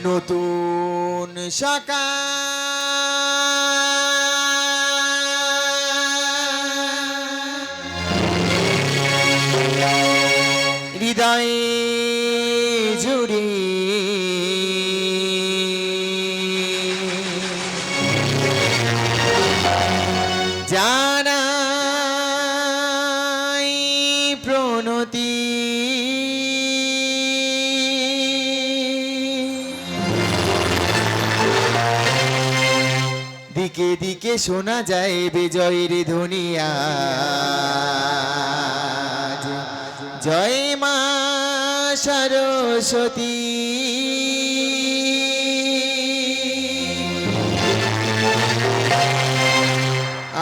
নতুন সকাল হৃদয়ে জুড়ে জানাই প্রণতি দিকে দিকে শোনা যায় বিজয়ের ধ্বনি আজ জয় মা সরস্বতী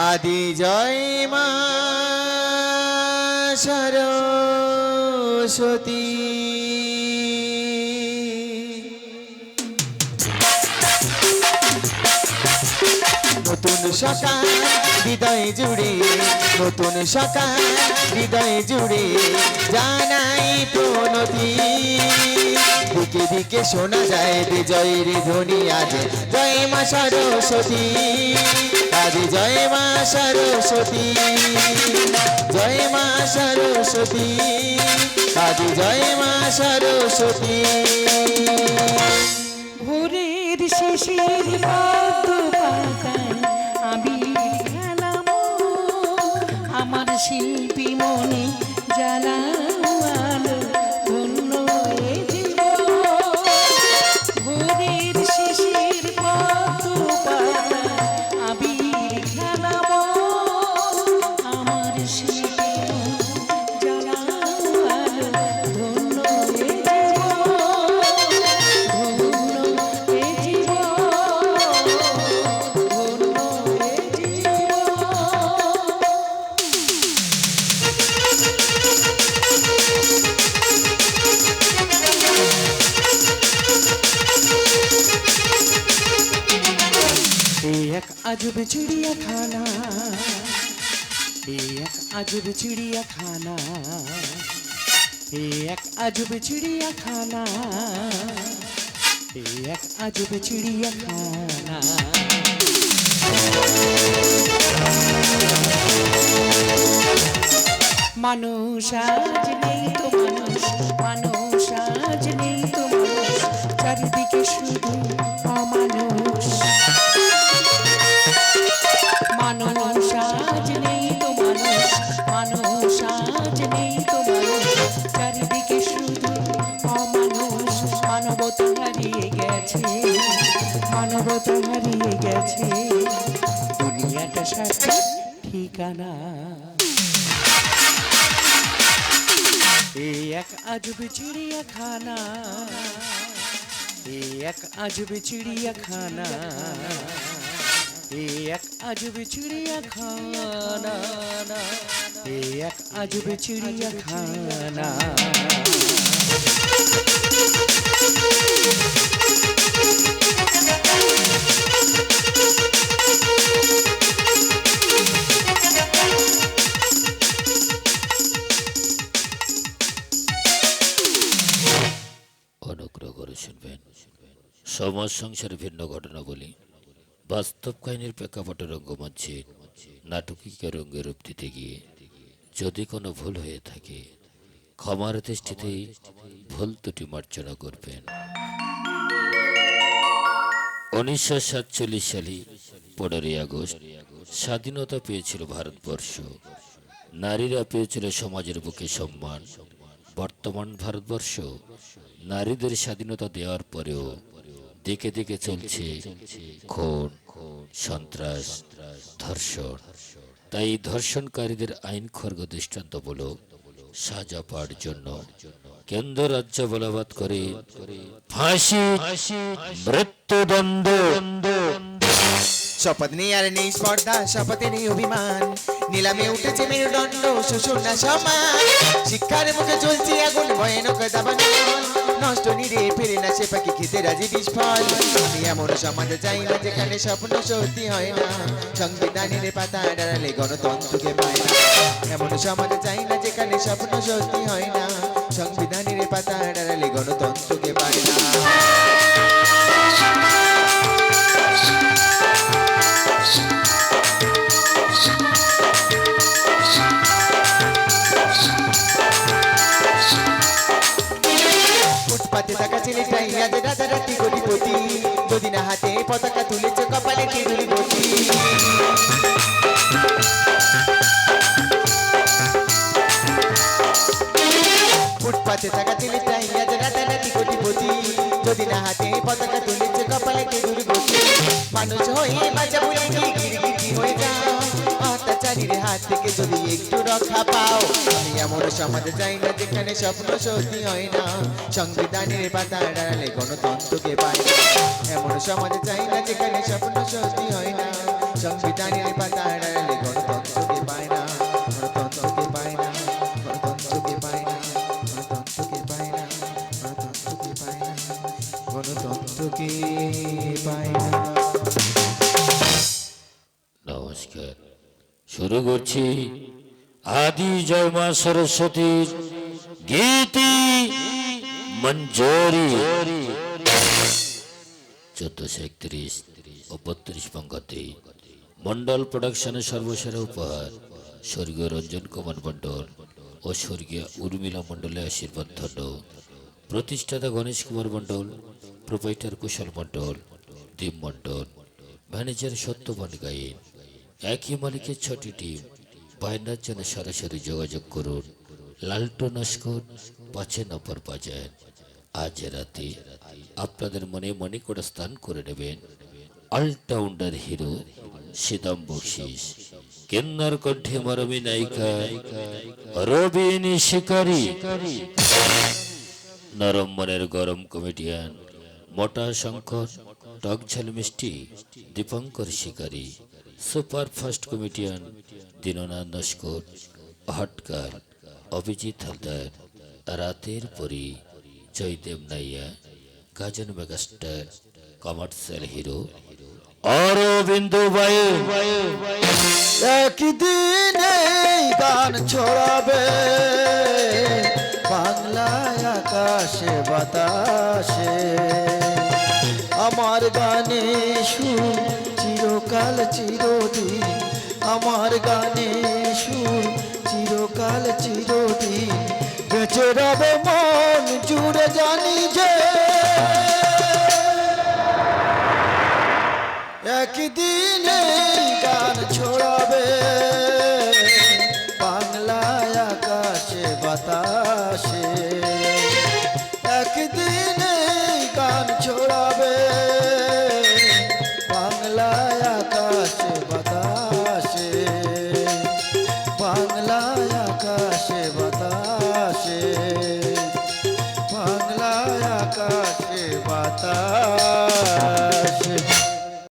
আদি জয় মা সরস্বতী নতুন সকাল হৃদয় জুড়ে নতুন সকাল হৃদয় জুড়ে জানাই প্রণতি দিকে দিকে শোনা যায় বিজয়ের ধ্বনি আজ জয় মা সরস্বতী আজ জয় মা সরস্বতী জয় মা সরস্বতী আজ জয় মা সরস্বতী ভোরের শিশির পদ্ম পাতায় আবির খেলাম আমার শিল্পী মনে জ্বালালো ধন্য এ জীবন ভোরের শিশির পদ্ম পাতায় আবির খেলাম আমার শিল্পী মনে জ্বালালো ধন্য এ एक अजब चिड़िया खाना एक अजब चिड़िया खाना एक अजब चिड़िया खाना एक अजब चिड़िया खाना মানুষ আজ নেই তো মানুষ মানুষ আজ নেই তো মানুষ চারিদিকে শুধু অমানুষ মানুষ আজ নেই তো মানুষ মানুষ আজ নেই তো মানুষ চারিদিকে শুধু অমানুষ মানবতা হারিয়ে গেছে মানবতা হারিয়ে গেছে দুনিয়াটা সাথে ঠিকানা एक अजब चिड़िया खाना एक अजब चिड़िया खाना एक अजब चिड़िया खाना एक अजब चिड़िया खाना অনুগ্রহ করে শুনবেন সমাজ সংসারের ভিন্ন ঘটনাবলী বাস্তব কাহিনীর প্রেক্ষাপটে রঙ্গমঞ্চে নাটকীয় রঙ্গে রূপ দিতে গিয়ে যদি কোনো ভুল হয়ে থাকে ক্ষমার দৃষ্টিতেই ভুল ত্রুটি মার্জনা করবেন। 1947 সালে 15 আগস্ট স্বাধীনতা পেয়েছিল ভারতবর্ষ। নারীরা পেয়েছিল সমাজের বুকে সম্মান। বর্তমান ভারতবর্ষ নারীদের স্বাধীনতা দেওয়ার পরেও দিকে দিকে চলছে খুন, সন্ত্রাস, ধর্ষণ। তাই ধর্ষণকারীদের আইন খর্গ দৃষ্টান্তমূলক সাজা পাওয়ার জন্য কেন্দ্র রাজ্য বলবৎ করে ফাঁসি, মৃত্যুদণ্ড। শপথ নেই আর নেই স্পর্ধা, শপথে নেই অভিমান, নিলামে উঠেছে মেরুদণ্ড শোষণ না সমান। শিক্ষার মুখে চলছে আগুন ভয়ানক দাবানল, নষ্ট নিরে ফেরে না সে পাখি খেতে রাজি বিস্ফল। আমি এমন সমাজ চাই না যেখানে স্বপ্ন সত্যি হয় না, সংবিধানের পাতা ডালে গণতন্ত্রকে পায় না। এমন সমাজ চাই না যেখানে স্বপ্ন সত্যি হয় না, সংবিধানের পাতা ডালে গণতন্ত্রকে পায় না। থাকা ছেলেটাই আজ রাতারাতি কোটিপতি, যদি না হাতে পতাকা তুলেছে কপালে টিঁদুলি বতি। ফুটপাতে থাকা ছেলেটাই আজ রাতারাতি কোটিপতি, যদি না হাতে পতাকা তুলেছে কপালে টিঁদুলি বতি। মানুষ হয়ে বাঁচা বলে কি গিরগিটি হয়ে যাও, অত্যাচারীর হাত থেকে যদি একটু রক্ষা পাও। আমি এমন সমাজে চাই না যেখানে স্বপ্ন সত্যি হয় না, সংবিধানের পাতা ডালে গণতন্ত্রকে পায় না। এমন সমাজে চাই না যেখানে স্বপ্ন সত্যি হয় না, সংবিধানের পাতা ডালে গণতন্ত্রকে পায় না। গণতন্ত্রকে পায় না, গণতন্ত্রকে পায় না, গণতন্ত্রকে পায় না, গণতন্ত্রকে পায় না, গণতন্ত্রকে পায় না। নমস্কার, শুরু করছি আদি জয় মা সরস্বতীর গীতি মঞ্জুরি। 1431 ও 32 পঙ্গতে মন্ডল প্রোডাকশনের সর্বসেরা উপহার স্বর্গীয় রঞ্জন কুমার মন্ডল ও স্বর্গীয় উর্মিলা মন্ডলের আশীর্বাদ ধন্য। প্রতিষ্ঠাতা গণেশ কুমার মন্ডল, প্রোপাইটার কুশল মন্ডল, দীপ মন্ডল, ম্যানেজার সত্যবান গায়েন। একই মালিকের 6টি টিম। বায়নার জন্য সরাসরি যোগাযোগ করুন লালটু নস্কর 5 নম্বর বাজার। আজ রাতে আপনাদের মনে মনে করে স্থান করে নেবেন অলরাউন্ডার হিরো সিদাম বকশিস। কেন্নার কণ্ঠে মারবী নায়িকা রবিনী শিকারী। নরম মনের গরম কমেডিয়ান মোটা শঙ্কর, টক ঝাল মিষ্টি Dipankar Shikari. Super fast comedian Dinanath Naskar, হটকার অভিজিৎ হালদার, রাতের পরি Joydev Naiya, Gajan megastar commercial hero Arabinda Bayu. একদিনে গান ছড়াবে বাংলায় আকাশে বাতাসে, আমার গানে সুর চিরকাল চিরদিন, আমার গানে সুর চিরকাল চিরদিন, বেঁচে রবে মন জুড়ে জানি যে একদিনে গান ছড়াবে বাংলায় আকাশে বাতাসে, একদিনে গান ছড়াবে বাংলায় আকাশে বাতাসে, বাংলায় আকাশে